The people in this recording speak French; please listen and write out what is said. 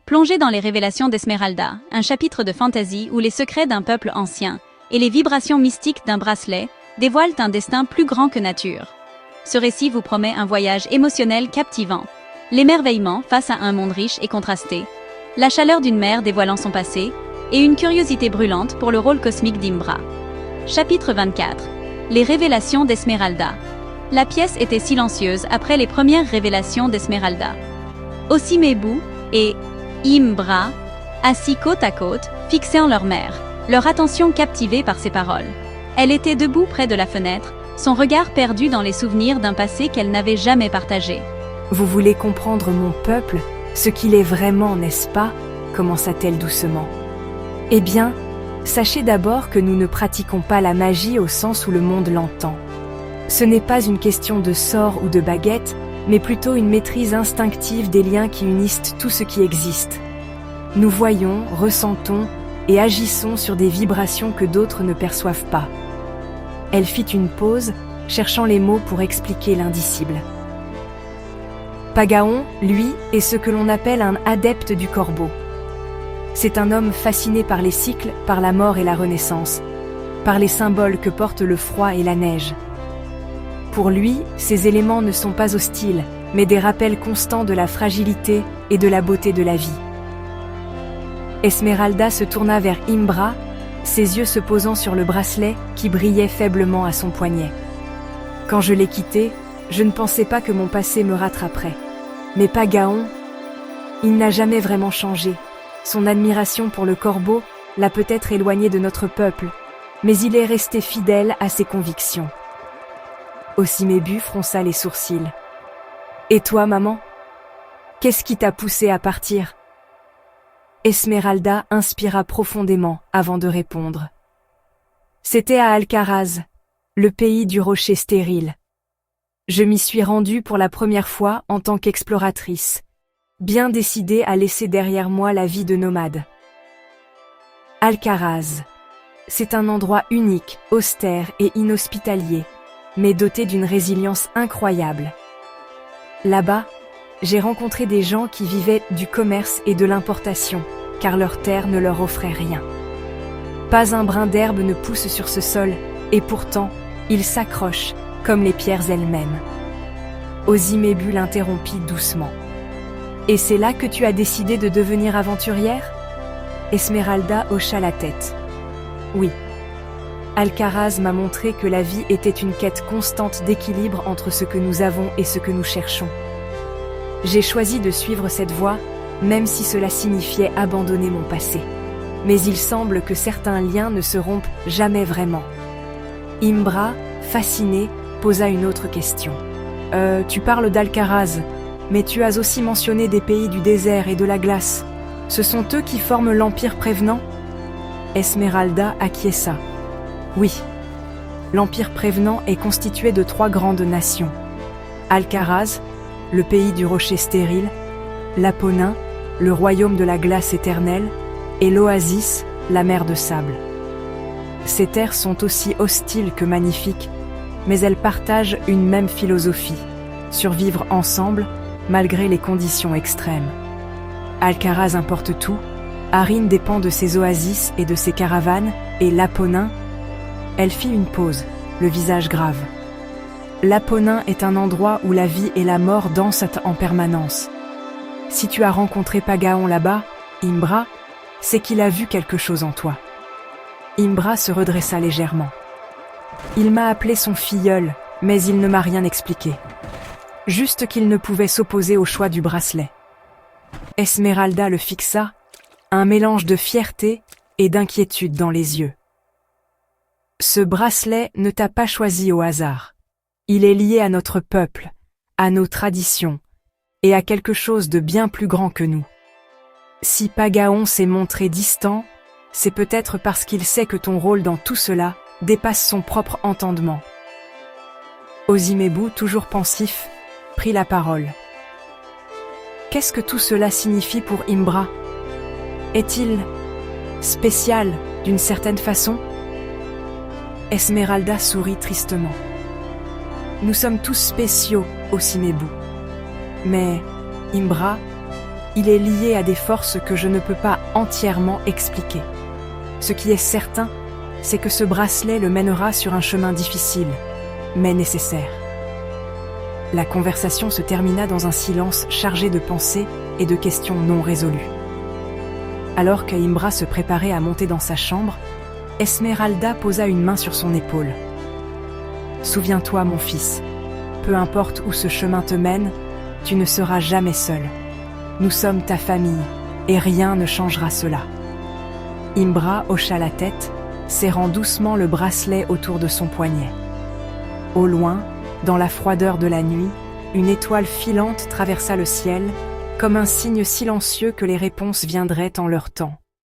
Plongez dans les révélations d'Esmeralda, un chapitre de fantasy où les secrets d'un peuple ancien et les vibrations mystiques d'un bracelet dévoilent un destin plus grand que nature. Ce récit vous promet un voyage émotionnel captivant, l'émerveillement face à un monde riche et contrasté, la chaleur d'une mère dévoilant son passé, et une curiosité brûlante pour le rôle cosmique d'Imbra. Chapitre 24. Les révélations d'Esmeralda. La pièce était silencieuse après les premières révélations d'Esmeralda. Osimebu et Imbra, assis côte à côte, fixant leur mère, leur attention captivée par ses paroles. Elle était debout près de la fenêtre, son regard perdu dans les souvenirs d'un passé qu'elle n'avait jamais partagé. « Vous voulez comprendre mon peuple, ce qu'il est vraiment, n'est-ce pas ?» commença-t-elle doucement. « Eh bien, sachez d'abord que nous ne pratiquons pas la magie au sens où le monde l'entend. Ce n'est pas une question de sort ou de baguette, mais plutôt une maîtrise instinctive des liens qui unissent tout ce qui existe. Nous voyons, ressentons et agissons sur des vibrations que d'autres ne perçoivent pas. » Elle fit une pause, cherchant les mots pour expliquer l'indicible. Pagaon, lui, est ce que l'on appelle un adepte du corbeau. C'est un homme fasciné par les cycles, par la mort et la renaissance, par les symboles que portent le froid et la neige. Pour lui, ces éléments ne sont pas hostiles, mais des rappels constants de la fragilité et de la beauté de la vie. Esmeralda se tourna vers Imbra, ses yeux se posant sur le bracelet qui brillait faiblement à son poignet. « Quand je l'ai quitté, je ne pensais pas que mon passé me rattraperait. Mais Pagaon, il n'a jamais vraiment changé. Son admiration pour le corbeau l'a peut-être éloigné de notre peuple, mais il est resté fidèle à ses convictions. » Osimebu fronça les sourcils. « Et toi, maman? Qu'est-ce qui t'a poussé à partir ?» Esmeralda inspira profondément avant de répondre. « C'était à Alcaraz, le pays du rocher stérile. Je m'y suis rendue pour la première fois en tant qu'exploratrice, bien décidée à laisser derrière moi la vie de nomade. Alcaraz, c'est un endroit unique, austère et inhospitalier, mais doté d'une résilience incroyable. Là-bas, j'ai rencontré des gens qui vivaient du commerce et de l'importation, car leur terre ne leur offrait rien. Pas un brin d'herbe ne pousse sur ce sol, et pourtant, il s'accroche, comme les pierres elles-mêmes. » Osimebu l'interrompit doucement. « Et c'est là que tu as décidé de devenir aventurière ?» Esmeralda hocha la tête. « Oui. Alcaraz m'a montré que la vie était une quête constante d'équilibre entre ce que nous avons et ce que nous cherchons. J'ai choisi de suivre cette voie, même si cela signifiait abandonner mon passé. Mais il semble que certains liens ne se rompent jamais vraiment. » Imbra, fasciné, posa une autre question. « Tu parles d'Alcaraz, mais tu as aussi mentionné des pays du désert et de la glace. Ce sont eux qui forment l'Empire Prévenant ?» Esmeralda acquiesça. « Oui. L'Empire Prévenant est constitué de 3 grandes nations. Alcaraz, le pays du rocher stérile, l'Aponin, le royaume de la glace éternelle, et l'Oasis, la mer de sable. Ces terres sont aussi hostiles que magnifiques, mais elles partagent une même philosophie, survivre ensemble malgré les conditions extrêmes. Alcaraz importe tout, Arin dépend de ses oasis et de ses caravanes, et l'Aponin... » Elle fit une pause, le visage grave. « L'Aponin est un endroit où la vie et la mort dansent en permanence. Si tu as rencontré Pagaon là-bas, Imbra, c'est qu'il a vu quelque chose en toi. » Imbra se redressa légèrement. « Il m'a appelé son filleul, mais il ne m'a rien expliqué. Juste qu'il ne pouvait s'opposer au choix du bracelet. » Esmeralda le fixa, un mélange de fierté et d'inquiétude dans les yeux. « Ce bracelet ne t'a pas choisi au hasard. Il est lié à notre peuple, à nos traditions, et à quelque chose de bien plus grand que nous. Si Pagaon s'est montré distant, c'est peut-être parce qu'il sait que ton rôle dans tout cela dépasse son propre entendement. » Osimebu, toujours pensif, prit la parole. « Qu'est-ce que tout cela signifie pour Imbra? Est-il spécial d'une certaine façon ?» Esmeralda sourit tristement. « Nous sommes tous spéciaux, Osimebu. Mais Imbra, Il est lié à des forces que je ne peux pas entièrement expliquer. Ce qui est certain, c'est que ce bracelet le mènera sur un chemin difficile, mais nécessaire. La conversation se termina dans un silence chargé de pensées et de questions non résolues. Alors que Imbra se préparait à monter dans sa chambre, Esmeralda posa une main sur son épaule. « Souviens-toi, mon fils, peu importe où ce chemin te mène, tu ne seras jamais seul. Nous sommes ta famille, et rien ne changera cela. » Imbra hocha la tête, serrant doucement le bracelet autour de son poignet. Au loin, dans la froideur de la nuit, une étoile filante traversa le ciel, comme un signe silencieux que les réponses viendraient en leur temps.